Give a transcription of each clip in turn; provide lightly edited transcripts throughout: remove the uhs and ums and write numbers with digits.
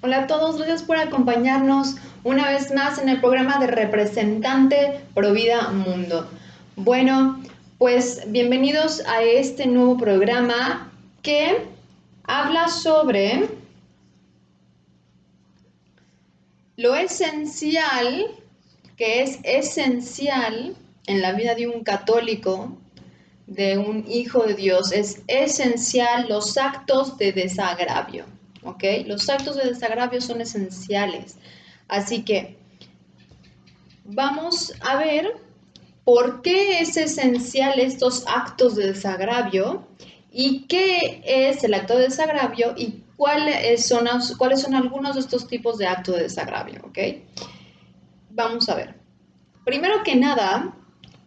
Hola a todos, gracias por acompañarnos una vez más en el programa de Representante Provida Mundo. Bueno, pues bienvenidos a este nuevo programa que habla sobre lo esencial, que es esencial en la vida de un católico, de un hijo de Dios. Es esencial los actos de desagravio, ¿ok? Los actos de desagravio son esenciales. Así que vamos a ver por qué es esencial estos actos de desagravio y qué es el acto de desagravio y cuáles son algunos de estos tipos de actos de desagravio, ¿ok? Vamos a ver. Primero que nada,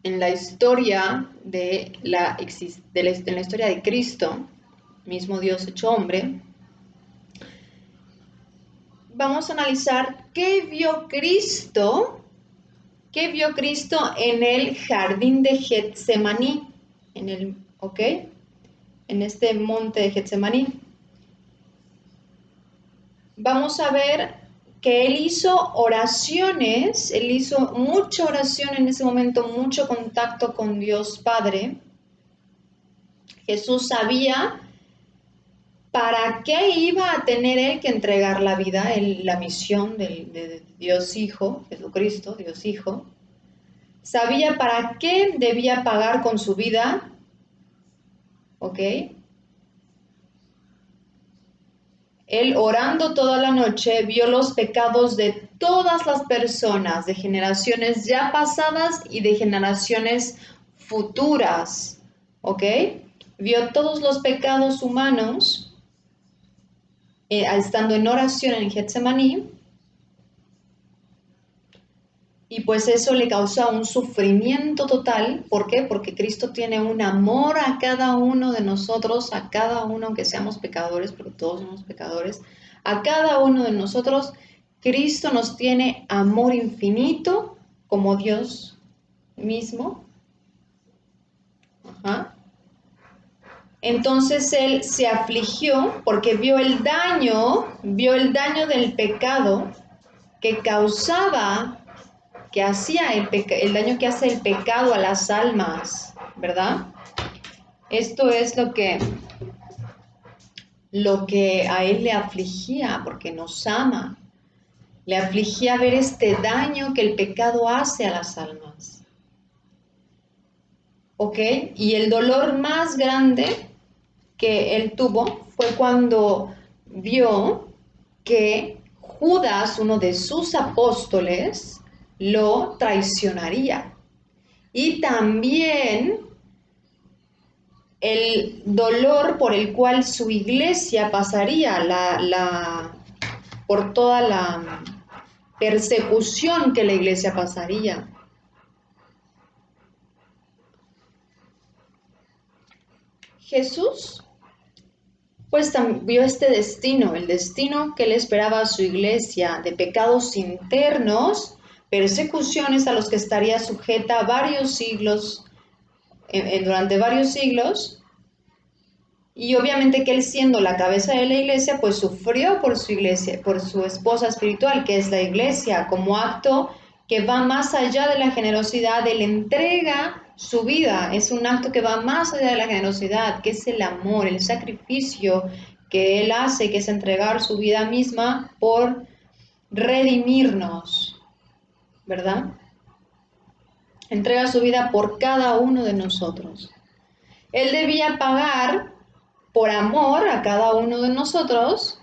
en la historia en la historia de Cristo, mismo Dios hecho hombre, vamos a analizar qué vio Cristo en el jardín de Getsemaní, ¿ok? En este monte de Getsemaní. Vamos a ver que él hizo oraciones, él hizo mucha oración en ese momento, mucho contacto con Dios Padre. Jesús sabía para qué iba a tener él que entregar la vida, la misión de Dios Hijo, Jesucristo, Dios Hijo. Sabía para qué debía pagar con su vida, ¿ok? Él orando toda la noche vio los pecados de todas las personas, de generaciones ya pasadas y de generaciones futuras, ¿ok? Vio todos los pecados humanos estando en oración en Getsemaní, y pues eso le causó un sufrimiento total. ¿Por qué? Porque Cristo tiene un amor a cada uno de nosotros, a cada uno, aunque seamos pecadores, porque todos somos pecadores, a cada uno de nosotros, Cristo nos tiene amor infinito como Dios mismo. Ajá. Entonces Él se afligió porque vio el daño del pecado que causaba, que hacía el daño que hace el pecado a las almas, ¿verdad? Esto es lo que a él le afligía, porque nos ama. Le afligía ver este daño que el pecado hace a las almas. ¿Ok? Y el dolor más grande que él tuvo fue cuando vio que Judas, uno de sus apóstoles, lo traicionaría. Y también el dolor por el cual su iglesia pasaría, por toda la persecución que la iglesia pasaría. Jesús pues vio este destino, el destino que le esperaba a su iglesia de pecados internos, persecuciones a los que estaría sujeta varios siglos, durante varios siglos. Y obviamente que él, siendo la cabeza de la iglesia, pues sufrió por su iglesia, por su esposa espiritual, que es la iglesia, como acto que va más allá de la generosidad. Él entrega su vida, es un acto que va más allá de la generosidad, que es el amor, el sacrificio que él hace, que es entregar su vida misma por redimirnos, ¿verdad? Entrega su vida por cada uno de nosotros. Él debía pagar por amor a cada uno de nosotros,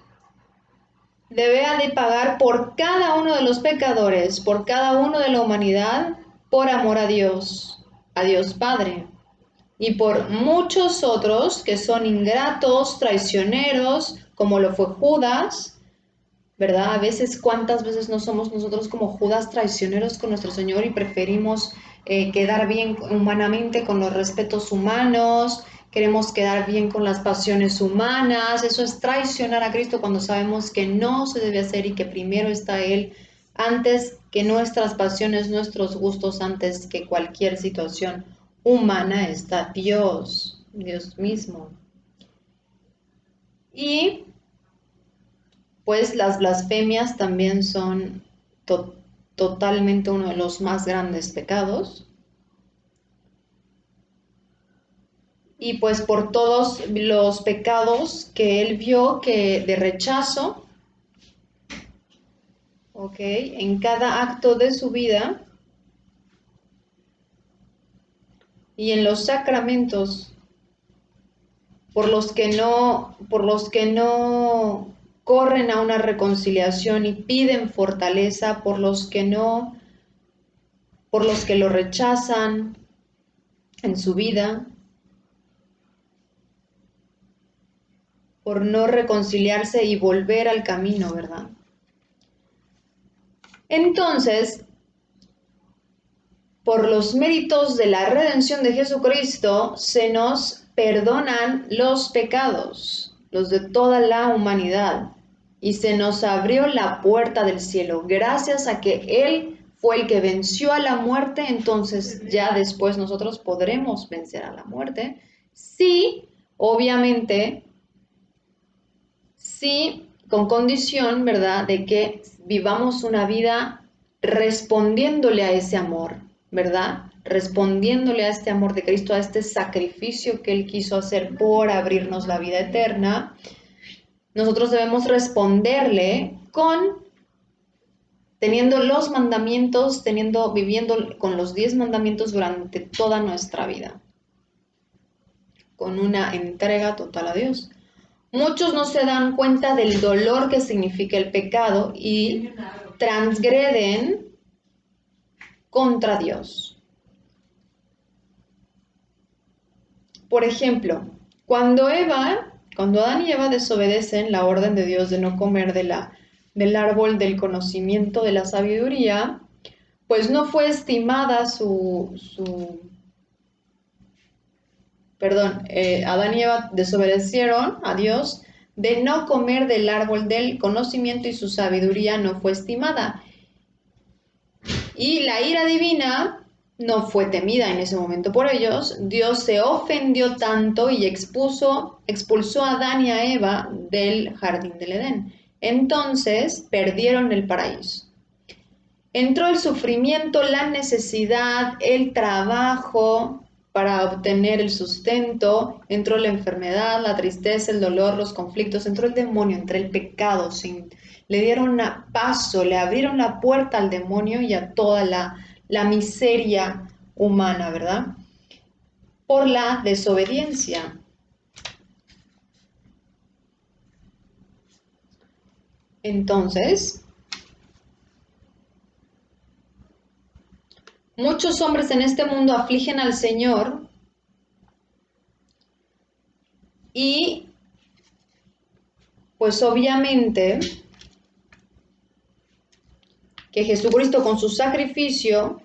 debía de pagar por cada uno de los pecadores, por cada uno de la humanidad, por amor a Dios Padre, y por muchos otros que son ingratos, traicioneros, como lo fue Judas, ¿verdad? A veces, ¿cuántas veces no somos nosotros como Judas, traicioneros con nuestro Señor, y preferimos quedar bien humanamente con los respetos humanos? Queremos quedar bien con las pasiones humanas. Eso es traicionar a Cristo cuando sabemos que no se debe hacer y que primero está Él antes que nuestras pasiones, nuestros gustos, antes que cualquier situación humana está Dios mismo. Y pues las blasfemias también son totalmente uno de los más grandes pecados. Y pues por todos los pecados que él vio que de rechazo, ¿ok? En cada acto de su vida y en los sacramentos por los que no corren a una reconciliación y piden fortaleza, por los que lo rechazan en su vida, por no reconciliarse y volver al camino, ¿verdad? Entonces, por los méritos de la redención de Jesucristo, se nos perdonan los pecados, los de toda la humanidad, y se nos abrió la puerta del cielo. Gracias a que Él fue el que venció a la muerte, entonces ya después nosotros podremos vencer a la muerte. Sí, obviamente, sí, con condición, ¿verdad?, de que vivamos una vida respondiéndole a ese amor, ¿verdad? Respondiéndole a este amor de Cristo, a este sacrificio que Él quiso hacer por abrirnos la vida eterna. Nosotros debemos responderle teniendo los mandamientos, viviendo con los 10 mandamientos durante toda nuestra vida, con una entrega total a Dios. Muchos no se dan cuenta del dolor que significa el pecado y transgreden contra Dios. Por ejemplo, cuando Adán y Eva desobedecen la orden de Dios de no comer del árbol del conocimiento de la sabiduría, pues no fue estimada Adán y Eva desobedecieron a Dios de no comer del árbol del conocimiento y su sabiduría no fue estimada. Y la ira divina no fue temida en ese momento por ellos. Dios se ofendió tanto y expulsó a Adán y a Eva del jardín del Edén. Entonces perdieron el paraíso. Entró el sufrimiento, la necesidad, el trabajo para obtener el sustento, entró la enfermedad, la tristeza, el dolor, los conflictos, entró el demonio, entró el pecado, le dieron paso, le abrieron la puerta al demonio y a toda la miseria humana, ¿verdad? Por la desobediencia. Entonces, muchos hombres en este mundo afligen al Señor y, pues obviamente, que Jesucristo con su sacrificio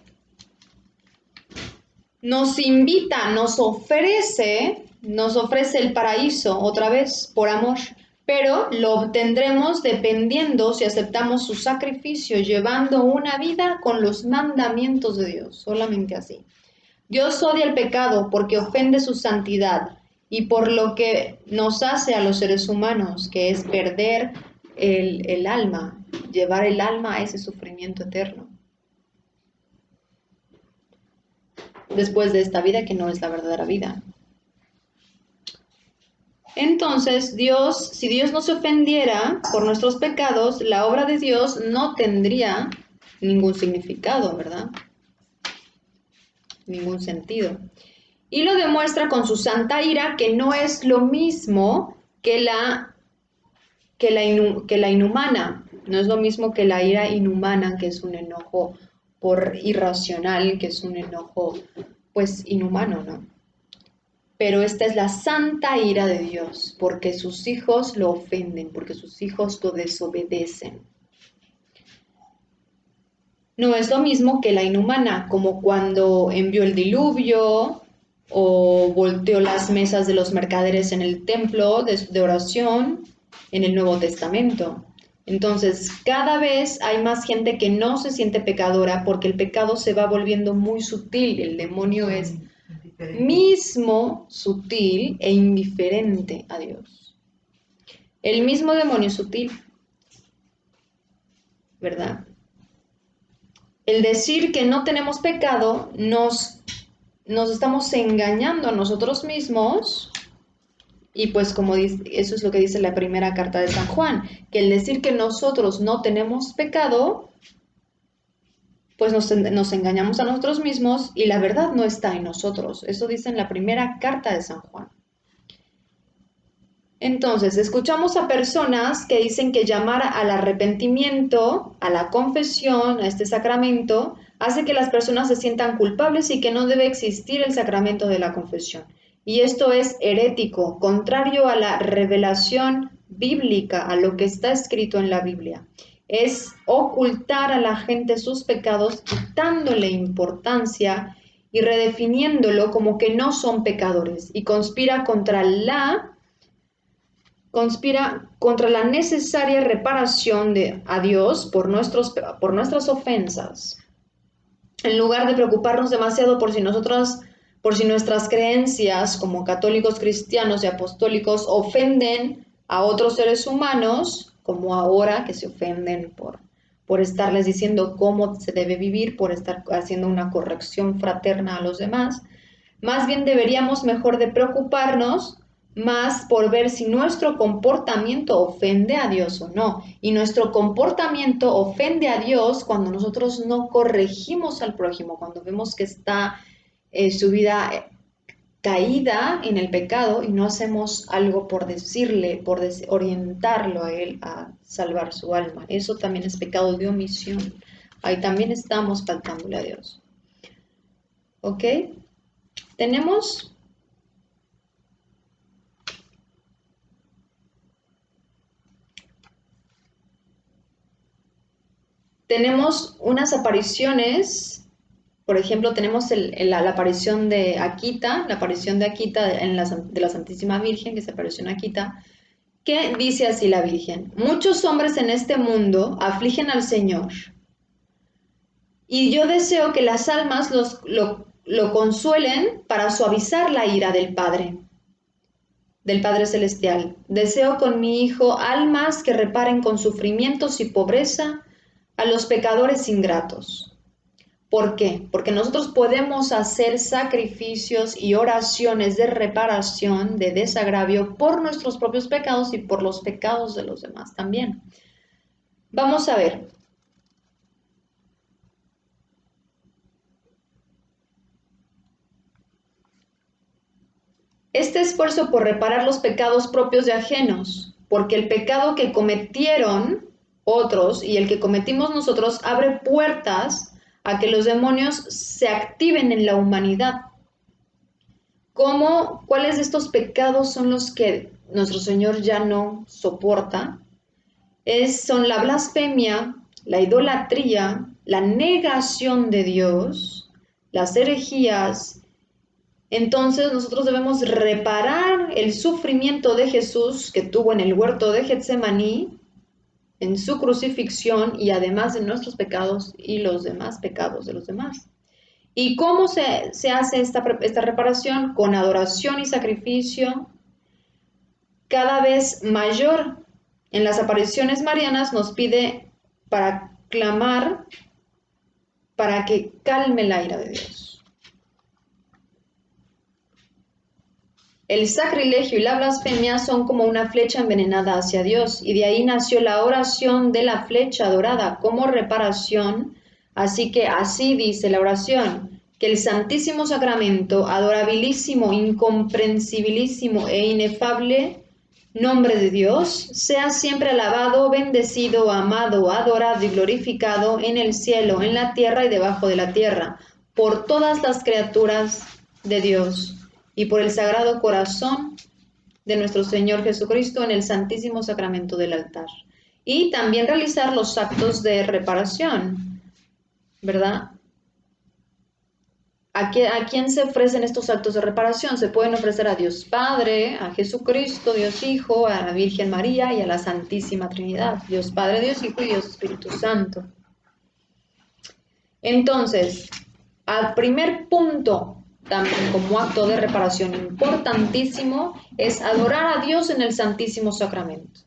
nos invita, nos ofrece el paraíso otra vez por amor, pero lo obtendremos dependiendo si aceptamos su sacrificio, llevando una vida con los mandamientos de Dios, solamente así. Dios odia el pecado porque ofende su santidad y por lo que nos hace a los seres humanos, que es perder el alma, llevar el alma a ese sufrimiento eterno. Después de esta vida que no es la verdadera vida. Entonces, si Dios no se ofendiera por nuestros pecados, la obra de Dios no tendría ningún significado, ¿verdad? Ningún sentido. Y lo demuestra con su santa ira, que no es lo mismo que la inhumana. No es lo mismo que la ira inhumana, que es un enojo irracional, que es un enojo, pues, inhumano, ¿no? Pero esta es la santa ira de Dios, porque sus hijos lo ofenden, porque sus hijos lo desobedecen. No es lo mismo que la inhumana, como cuando envió el diluvio o volteó las mesas de los mercaderes en el templo de oración en el Nuevo Testamento. Entonces, cada vez hay más gente que no se siente pecadora porque el pecado se va volviendo muy sutil. El demonio es mismo sutil e indiferente a Dios. El mismo demonio sutil. ¿verdad? El decir que no tenemos pecado nos estamos engañando a nosotros mismos. Y pues como dice, eso es lo que dice la primera carta de San Juan, que el decir que nosotros no tenemos pecado, pues nos engañamos a nosotros mismos y la verdad no está en nosotros. Eso dice en la primera carta de San Juan. Entonces, escuchamos a personas que dicen que llamar al arrepentimiento, a la confesión, a este sacramento, hace que las personas se sientan culpables y que no debe existir el sacramento de la confesión. Y esto es herético, contrario a la revelación bíblica, a lo que está escrito en la Biblia. Es ocultar a la gente sus pecados, quitándole importancia y redefiniéndolo como que no son pecadores, y conspira contra la necesaria reparación a Dios por nuestras ofensas. En lugar de preocuparnos demasiado por si nuestras creencias como católicos, cristianos y apostólicos ofenden a otros seres humanos, como ahora que se ofenden por estarles diciendo cómo se debe vivir, por estar haciendo una corrección fraterna a los demás, más bien deberíamos mejor de preocuparnos más por ver si nuestro comportamiento ofende a Dios o no. Y nuestro comportamiento ofende a Dios cuando nosotros no corregimos al prójimo, cuando vemos que está su vida caída en el pecado y no hacemos algo por decirle, orientarlo a él a salvar su alma. Eso también es pecado de omisión. Ahí también estamos faltándole a Dios. ¿Ok? Tenemos unas apariciones, por ejemplo, tenemos la aparición de Akita, de la Santísima Virgen, que se apareció en Akita, que dice así la Virgen: muchos hombres en este mundo afligen al Señor, y yo deseo que las almas lo consuelen para suavizar la ira del Padre Celestial. Deseo con mi Hijo almas que reparen con sufrimientos y pobreza a los pecadores ingratos. ¿Por qué? Porque nosotros podemos hacer sacrificios y oraciones de reparación, de desagravio por nuestros propios pecados y por los pecados de los demás también. Vamos a ver. Este esfuerzo por reparar los pecados propios de ajenos, porque el pecado que cometieron otros y el que cometimos nosotros abre puertas a que los demonios se activen en la humanidad. ¿Cuáles de estos pecados son los que nuestro Señor ya no soporta? Son la blasfemia, la idolatría, la negación de Dios, las herejías. Entonces nosotros debemos reparar el sufrimiento de Jesús que tuvo en el huerto de Getsemaní, en su crucifixión, y además de nuestros pecados y los demás pecados de los demás. ¿Y cómo se hace esta reparación? Con adoración y sacrificio cada vez mayor. En las apariciones marianas nos pide para clamar para que calme la ira de Dios. El sacrilegio y la blasfemia son como una flecha envenenada hacia Dios, y de ahí nació la oración de la flecha dorada como reparación. Así que así dice la oración: que el Santísimo Sacramento, adorabilísimo, incomprensibilísimo e inefable nombre de Dios, sea siempre alabado, bendecido, amado, adorado y glorificado en el cielo, en la tierra y debajo de la tierra, por todas las criaturas de Dios, y por el Sagrado Corazón de nuestro Señor Jesucristo en el Santísimo Sacramento del altar. Y también realizar los actos de reparación, ¿verdad? ¿A quién se ofrecen estos actos de reparación? Se pueden ofrecer a Dios Padre, a Jesucristo, Dios Hijo, a la Virgen María y a la Santísima Trinidad. Dios Padre, Dios Hijo y Dios Espíritu Santo. Entonces, al primer punto, también como acto de reparación importantísimo, es adorar a Dios en el Santísimo Sacramento.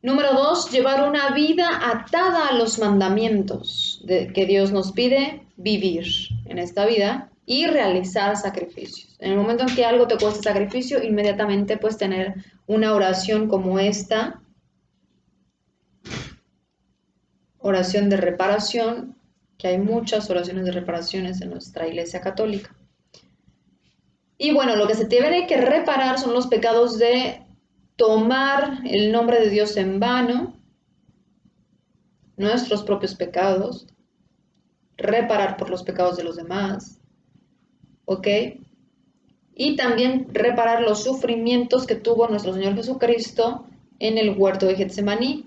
Número 2, llevar una vida atada a los mandamientos que Dios nos pide vivir en esta vida y realizar sacrificios. En el momento en que algo te cueste sacrificio, inmediatamente puedes tener una oración como esta, oración de reparación, que hay muchas oraciones de reparaciones en nuestra Iglesia Católica. Y bueno, lo que se tiene que reparar son los pecados de tomar el nombre de Dios en vano, nuestros propios pecados, reparar por los pecados de los demás, ¿ok? Y también reparar los sufrimientos que tuvo nuestro Señor Jesucristo en el huerto de Getsemaní.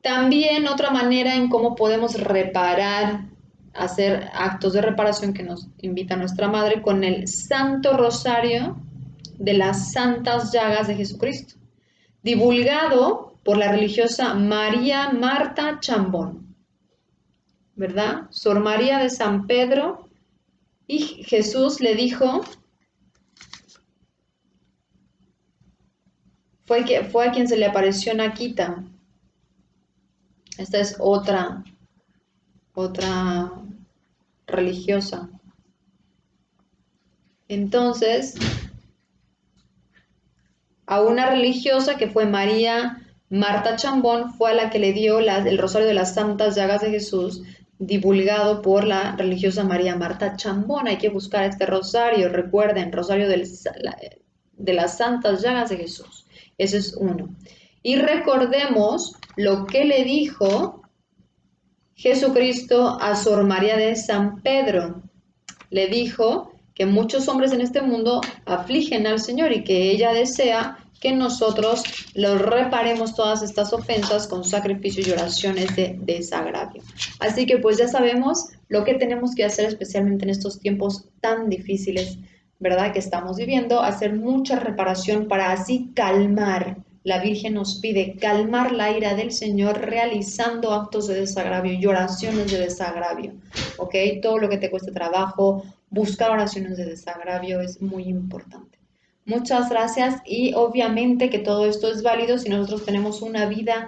También otra manera en cómo podemos reparar, hacer actos de reparación que nos invita nuestra Madre con el Santo Rosario de las Santas Llagas de Jesucristo, divulgado por la religiosa María Marta Chambón, ¿verdad? Sor María de San Pedro, y Jesús le dijo, fue a quien se le apareció Naquita. Esta es otra religiosa. Entonces, a una religiosa que fue María Marta Chambón, fue a la que le dio el Rosario de las Santas Llagas de Jesús, divulgado por la religiosa María Marta Chambón. Hay que buscar este rosario, recuerden, Rosario de las Santas Llagas de Jesús. Ese es uno. Y recordemos lo que le dijo Jesucristo a Sor María de San Pedro. Le dijo que muchos hombres en este mundo afligen al Señor y que ella desea que nosotros los reparemos todas estas ofensas con sacrificios y oraciones de desagravio. Así que pues ya sabemos lo que tenemos que hacer, especialmente en estos tiempos tan difíciles, ¿verdad?, que estamos viviendo, hacer mucha reparación para así calmar. La Virgen nos pide calmar la ira del Señor realizando actos de desagravio y oraciones de desagravio, ¿ok? Todo lo que te cueste trabajo, buscar oraciones de desagravio es muy importante. Muchas gracias, y obviamente que todo esto es válido si nosotros tenemos una vida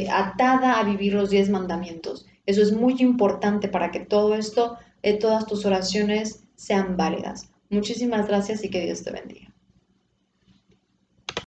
atada a vivir los 10 mandamientos. Eso es muy importante para que todo esto, todas tus oraciones sean válidas. Muchísimas gracias y que Dios te bendiga.